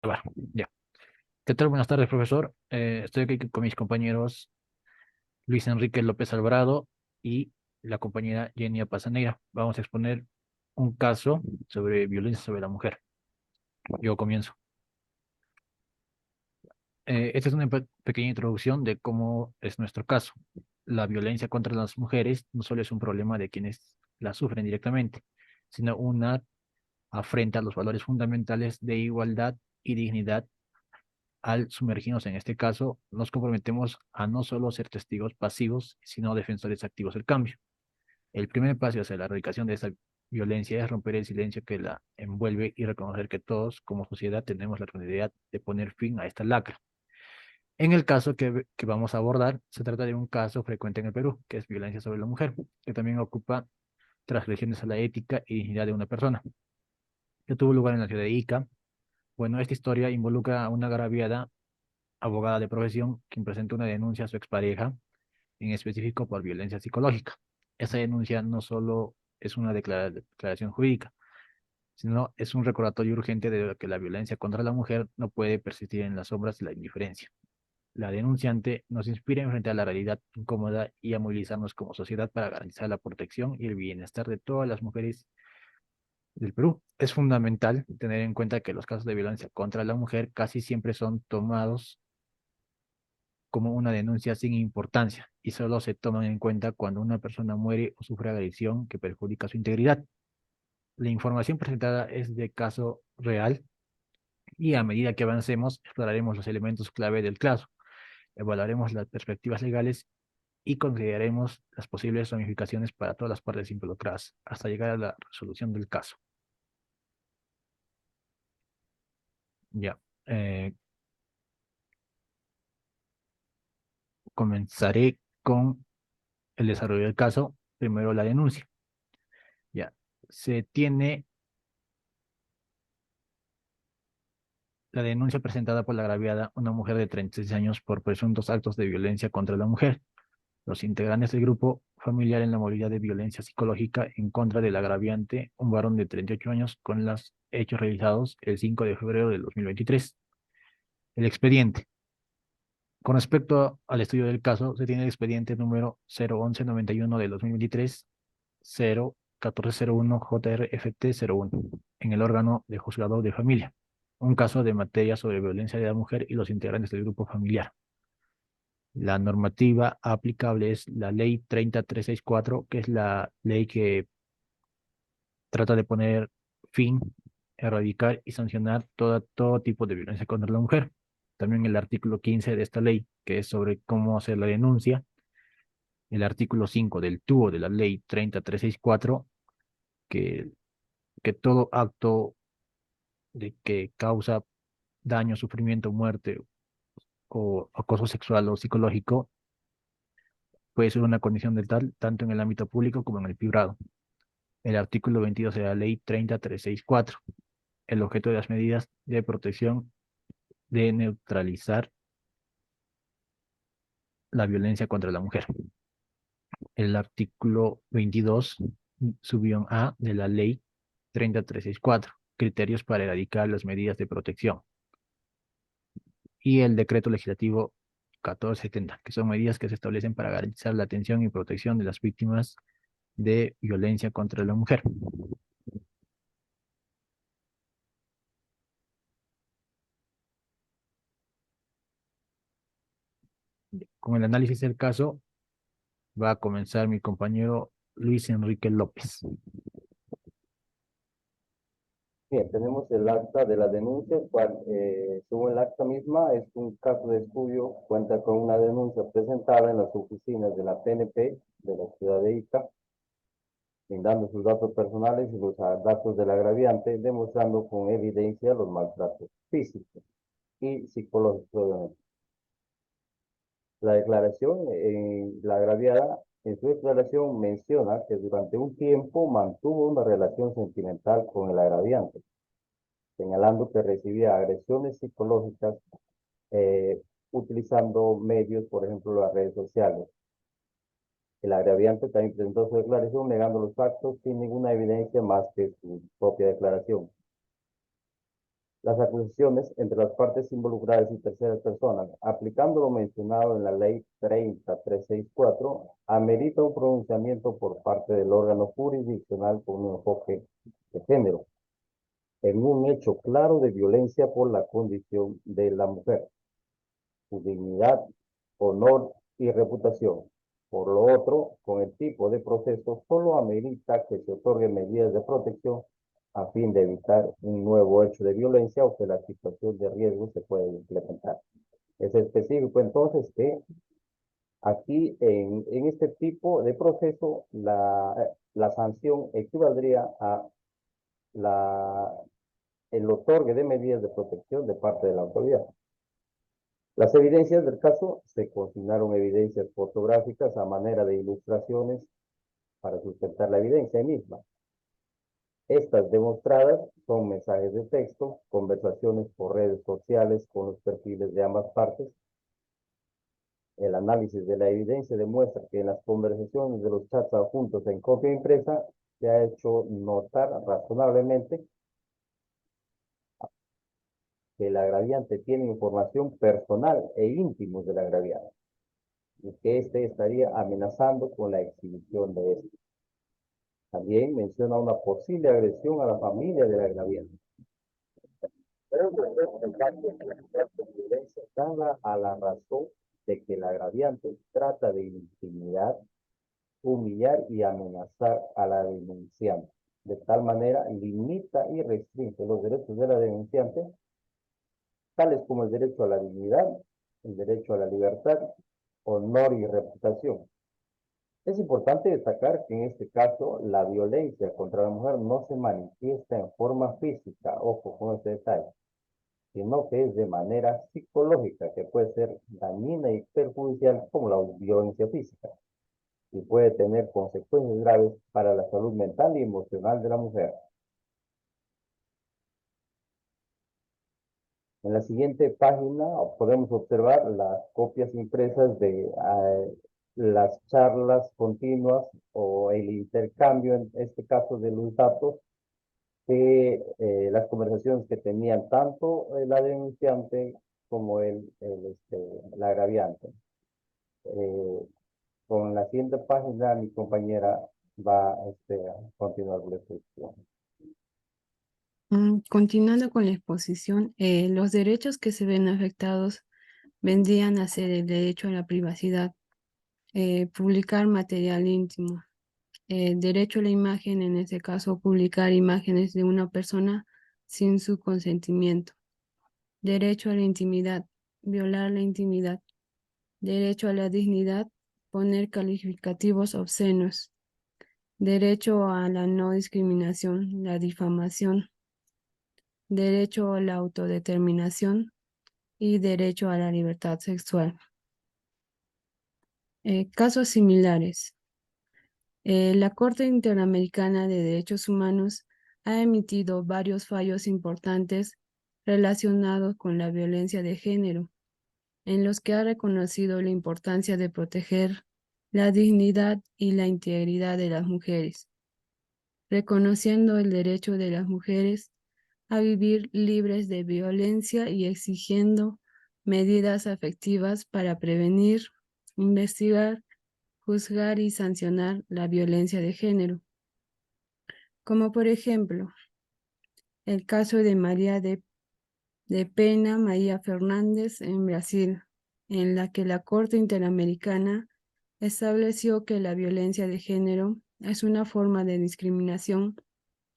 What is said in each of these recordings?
Bueno, ya. ¿Qué tal? Buenas tardes, profesor. Estoy aquí con mis compañeros Luis Enrique López Alvarado y la compañera Yenia Pazaneira. Vamos a exponer un caso sobre violencia sobre la mujer. Yo comienzo. Esta es una pequeña introducción de cómo es nuestro caso. La violencia contra las mujeres no solo es un problema de quienes la sufren directamente, sino una afrenta a los valores fundamentales de igualdad y dignidad. Al sumergirnos en este caso, nos comprometemos a no solo ser testigos pasivos, sino defensores activos del cambio. El primer paso hacia la erradicación de esta violencia es romper el silencio que la envuelve y reconocer que todos, como sociedad, tenemos la responsabilidad de poner fin a esta lacra. En el caso que vamos a abordar, se trata de un caso frecuente en el Perú, que es violencia sobre la mujer, que también ocupa transgresiones a la ética y dignidad de una persona, que tuvo lugar en la ciudad de Ica. Bueno, esta historia involucra a una agraviada abogada de profesión, quien presentó una denuncia a su expareja, en específico por violencia psicológica. Esa denuncia no solo es una declaración jurídica, sino es un recordatorio urgente de que la violencia contra la mujer no puede persistir en las sombras de la indiferencia. La denunciante nos inspira a enfrentar la realidad incómoda y a movilizarnos como sociedad para garantizar la protección y el bienestar de todas las mujeres del Perú. Es fundamental tener en cuenta que los casos de violencia contra la mujer casi siempre son tomados como una denuncia sin importancia y solo se toman en cuenta cuando una persona muere o sufre agresión que perjudica su integridad. La información presentada es de caso real y a medida que avancemos exploraremos los elementos clave del caso, evaluaremos las perspectivas legales y consideraremos las posibles ramificaciones para todas las partes involucradas hasta llegar a la resolución del caso. Ya, eh, comenzaré con el desarrollo del caso. Primero la denuncia. Ya, se tiene la denuncia presentada por la agraviada, una mujer de 36 años, por presuntos actos de violencia contra la mujer. Los integrantes del grupo familiar en la modalidad de violencia psicológica en contra del agraviante, un varón de 38 años, con los hechos realizados el 5 de febrero del 2023. El expediente. Con respecto al estudio del caso, se tiene el expediente número 01191 del 2023, 01401 JRFT 01, en el órgano de juzgado de familia. Un caso de materia sobre violencia de la mujer y los integrantes del grupo familiar. La normativa aplicable es la ley 30364, que es la ley que trata de poner fin, erradicar y sancionar todo tipo de violencia contra la mujer. También el artículo 15 de esta ley, que es sobre cómo hacer la denuncia. El artículo 5 del TUO de la ley 30364, que, que todo acto de que causa daño, sufrimiento, muerte o acoso sexual o psicológico puede ser una condición de tal, tanto en el ámbito público como en el privado. El artículo 22 de la ley 30364. El objeto de las medidas de protección de neutralizar la violencia contra la mujer. El artículo 22, subión A de la ley 30364. Criterios para erradicar las medidas de protección. Y el decreto legislativo 1470, que son medidas que se establecen para garantizar la atención y protección de las víctimas de violencia contra la mujer. Con el análisis del caso va a comenzar mi compañero Luis Enrique López. Bien, tenemos el acta de la denuncia, cual, según el acta misma, es un caso de estudio, cuenta con una denuncia presentada en las oficinas de la PNP de la ciudad de Ica, brindando sus datos personales y los datos del agraviante, demostrando con evidencia los maltratos físicos y psicológicos, obviamente. La declaración, la agraviada, en su declaración menciona que durante un tiempo mantuvo una relación sentimental con el agraviante, señalando que recibía agresiones psicológicas eh, utilizando medios, por ejemplo, las redes sociales. El agraviante también presentó su declaración negando los actos sin ninguna evidencia más que su propia declaración. las acusaciones entre las partes involucradas y terceras personas, aplicando lo mencionado en la Ley 30364, amerita un pronunciamiento por parte del órgano jurisdiccional con un enfoque de género, en un hecho claro de violencia por la condición de la mujer, su dignidad, honor y reputación. Por lo otro, con el tipo de proceso, solo amerita que se otorguen medidas de protección a fin de evitar un nuevo hecho de violencia o que la situación de riesgo se pueda implementar. Es específico entonces que aquí en este tipo de proceso la sanción equivaldría a el otorgue de medidas de protección de parte de la autoridad. Las evidencias del caso se consignaron evidencias fotográficas a manera de ilustraciones para sustentar la evidencia misma. Estas demostradas son mensajes de texto, conversaciones por redes sociales con los perfiles de ambas partes. El análisis de la evidencia demuestra que en las conversaciones de los chats adjuntos en copia impresa se ha hecho notar razonablemente que el agraviante tiene información personal e íntima del agraviado y que éste estaría amenazando con la exhibición de esto. También menciona una posible agresión a la familia del agraviado. Pero el caso de la violencia da a la razón de que el agraviante trata de intimidar, humillar y amenazar a la denunciante. De tal manera, limita y restringe los derechos de la denunciante, tales como el derecho a la dignidad, el derecho a la libertad, honor y reputación. Es importante destacar que en este caso la violencia contra la mujer no se manifiesta en forma física, ojo con este detalle, sino que es de manera psicológica, que puede ser dañina y perjudicial como la violencia física, y puede tener consecuencias graves para la salud mental y emocional de la mujer. En la siguiente página podemos observar las copias impresas de las charlas continuas o el intercambio, en este caso de los datos, que las conversaciones que tenían tanto la denunciante como el agraviante. Con la siguiente página, mi compañera va a continuar la exposición. Continuando con la exposición, los derechos que se ven afectados vendrían a ser el derecho a la privacidad, publicar material íntimo, derecho a la imagen, en este caso publicar imágenes de una persona sin su consentimiento, derecho a la intimidad, violar la intimidad, derecho a la dignidad, poner calificativos obscenos, derecho a la no discriminación, la difamación, derecho a la autodeterminación y derecho a la libertad sexual. Casos similares. La Corte Interamericana de Derechos Humanos ha emitido varios fallos importantes relacionados con la violencia de género, en los que ha reconocido la importancia de proteger la dignidad y la integridad de las mujeres, reconociendo el derecho de las mujeres a vivir libres de violencia y exigiendo medidas efectivas para prevenir, investigar, juzgar y sancionar la violencia de género. Como por ejemplo, el caso de María de Pena María Fernández en Brasil, en la que la Corte Interamericana estableció que la violencia de género es una forma de discriminación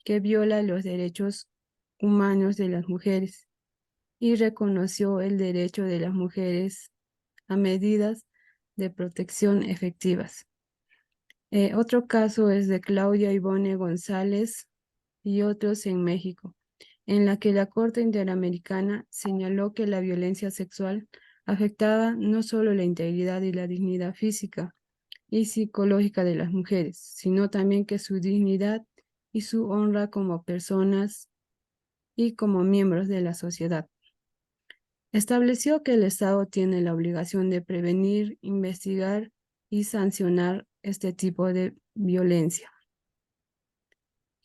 que viola los derechos humanos de las mujeres y reconoció el derecho de las mujeres a medidas de protección efectivas. Otro caso es de Claudia Ivone González y otros en México, en la que la Corte Interamericana señaló que la violencia sexual afectaba no solo la integridad y la dignidad física y psicológica de las mujeres, sino también que su dignidad y su honra como personas y como miembros de la sociedad. Estableció que el Estado tiene la obligación de prevenir, investigar y sancionar este tipo de violencia.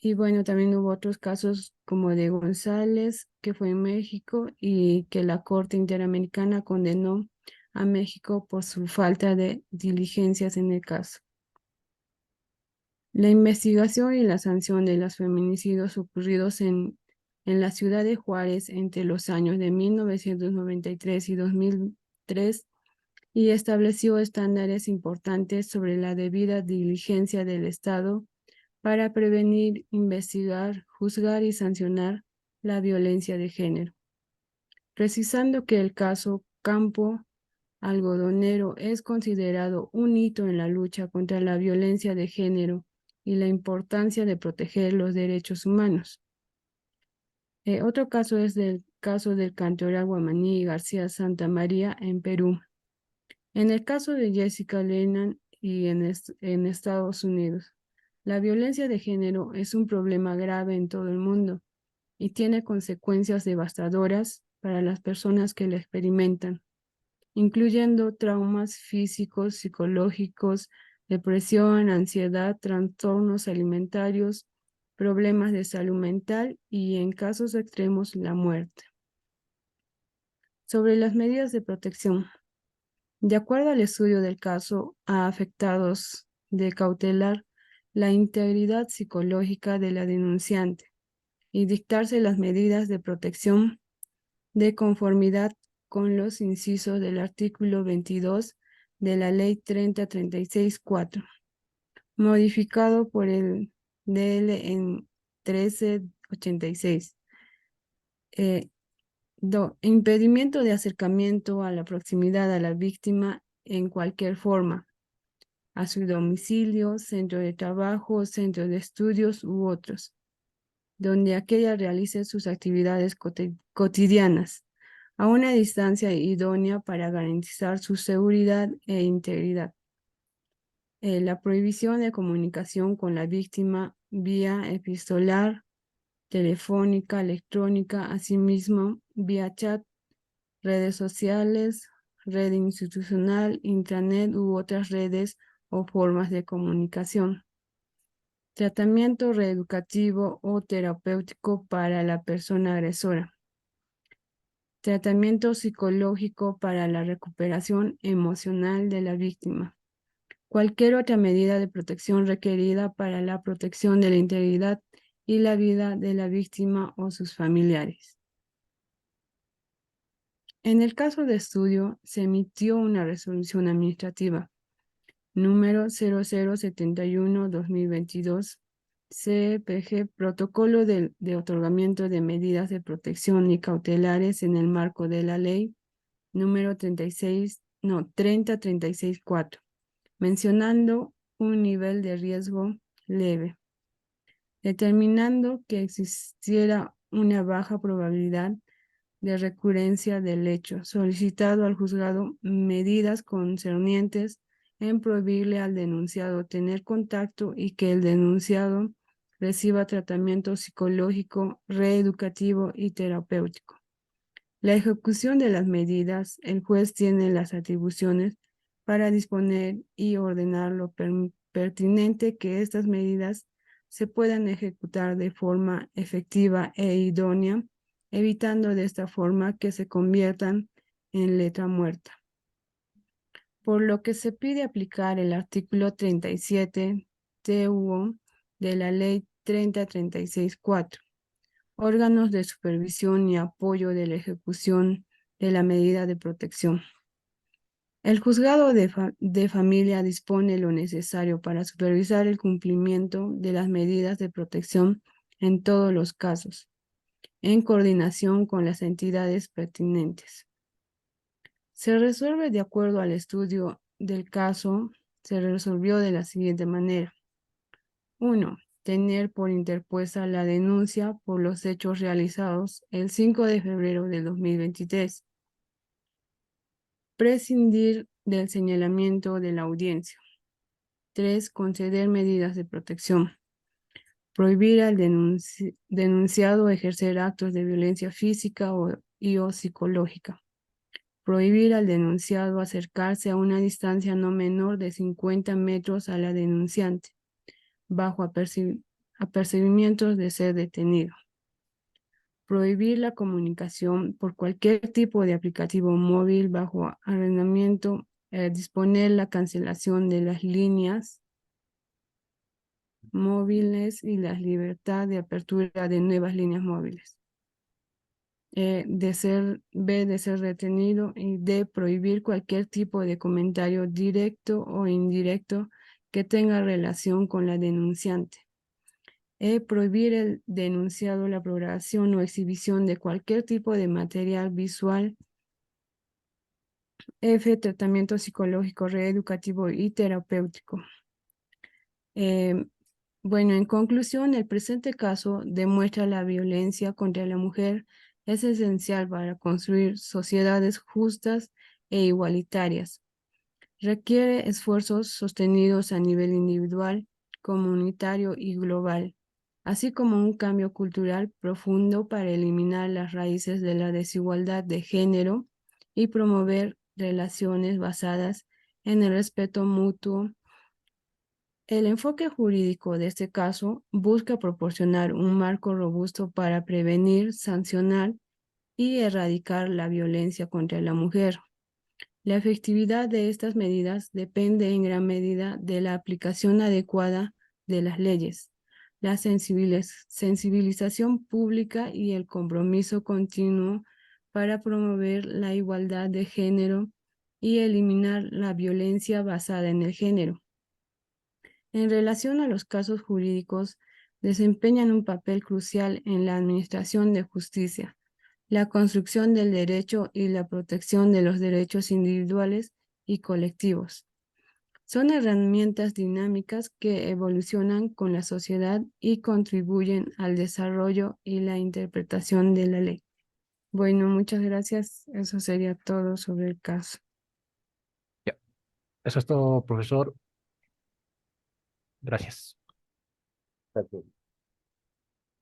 Y bueno, también hubo otros casos como de González, que fue en México, y que la Corte Interamericana condenó a México por su falta de diligencias en el caso. La investigación y la sanción de los feminicidios ocurridos en la ciudad de Juárez entre los años de 1993 y 2003 y estableció estándares importantes sobre la debida diligencia del Estado para prevenir, investigar, juzgar y sancionar la violencia de género, precisando que el caso Campo Algodonero es considerado un hito en la lucha contra la violencia de género y la importancia de proteger los derechos humanos. Otro caso es el caso del cantor Guamaní y García Santa María en Perú. En el caso de Jessica Lennon y en Estados Unidos, la violencia de género es un problema grave en todo el mundo y tiene consecuencias devastadoras para las personas que la experimentan, incluyendo traumas físicos, psicológicos, depresión, ansiedad, trastornos alimentarios, problemas de salud mental y, en casos extremos, la muerte. Sobre las medidas de protección. De acuerdo al estudio del caso a afectados de cautelar la integridad psicológica de la denunciante y dictarse las medidas de protección de conformidad con los incisos del artículo 22 de la Ley 3036-4, modificado por el DL en 1386. Impedimento de acercamiento a la proximidad a la víctima en cualquier forma, a su domicilio, centro de trabajo, centro de estudios u otros, donde aquella realice sus actividades cotidianas, a una distancia idónea para garantizar su seguridad e integridad. La prohibición de comunicación con la víctima vía epistolar, telefónica, electrónica, asimismo vía chat, redes sociales, red institucional, intranet u otras redes o formas de comunicación. Tratamiento reeducativo o terapéutico para la persona agresora. Tratamiento psicológico para la recuperación emocional de la víctima. Cualquier otra medida de protección requerida para la protección de la integridad y la vida de la víctima o sus familiares. En el caso de estudio, se emitió una resolución administrativa número 0071-2022, CPG, Protocolo de otorgamiento de medidas de protección y cautelares en el marco de la ley número 30364, mencionando un nivel de riesgo leve, determinando que existiera una baja probabilidad de recurrencia del hecho, solicitado al juzgado medidas concernientes en prohibirle al denunciado tener contacto y que el denunciado reciba tratamiento psicológico, reeducativo y terapéutico. La ejecución de las medidas, el juez tiene las atribuciones para disponer y ordenar lo pertinente que estas medidas se puedan ejecutar de forma efectiva e idónea, evitando de esta forma que se conviertan en letra muerta. Por lo que se pide aplicar el artículo 37 TUO de la Ley 3036-4, órganos de supervisión y apoyo de la ejecución de la medida de protección. El juzgado de familia dispone lo necesario para supervisar el cumplimiento de las medidas de protección en todos los casos, en coordinación con las entidades pertinentes. Se resuelve de acuerdo al estudio del caso, se resolvió de la siguiente manera. 1. Tener por interpuesta la denuncia por los hechos realizados el 5 de febrero de 2023. Prescindir del señalamiento de la audiencia. 3. Conceder medidas de protección. Prohibir al denunciado ejercer actos de violencia física o psicológica. Prohibir al denunciado acercarse a una distancia no menor de 50 metros a la denunciante, bajo apercibimientos de ser detenido. Prohibir la comunicación por cualquier tipo de aplicativo móvil bajo arrendamiento, disponer la cancelación de las líneas móviles y la libertad de apertura de nuevas líneas móviles. De ser detenido, y D, prohibir cualquier tipo de comentario directo o indirecto que tenga relación con la denunciante. Prohibir el denunciado la propagación o exhibición de cualquier tipo de material visual. F, tratamiento psicológico, reeducativo y terapéutico. Bueno, en conclusión, el presente caso demuestra la violencia contra la mujer es esencial para construir sociedades justas e igualitarias. Requiere esfuerzos sostenidos a nivel individual, comunitario y global, así como un cambio cultural profundo para eliminar las raíces de la desigualdad de género y promover relaciones basadas en el respeto mutuo. El enfoque jurídico de este caso busca proporcionar un marco robusto para prevenir, sancionar y erradicar la violencia contra la mujer. La efectividad de estas medidas depende en gran medida de la aplicación adecuada de las leyes, la sensibilización pública y el compromiso continuo para promover la igualdad de género y eliminar la violencia basada en el género. En relación a los casos jurídicos, desempeñan un papel crucial en la administración de justicia, la construcción del derecho y la protección de los derechos individuales y colectivos. Son herramientas dinámicas que evolucionan con la sociedad y contribuyen al desarrollo y la interpretación de la ley. Bueno, muchas gracias. Eso sería todo sobre el caso. Ya. Eso es todo, profesor. Gracias. Gracias.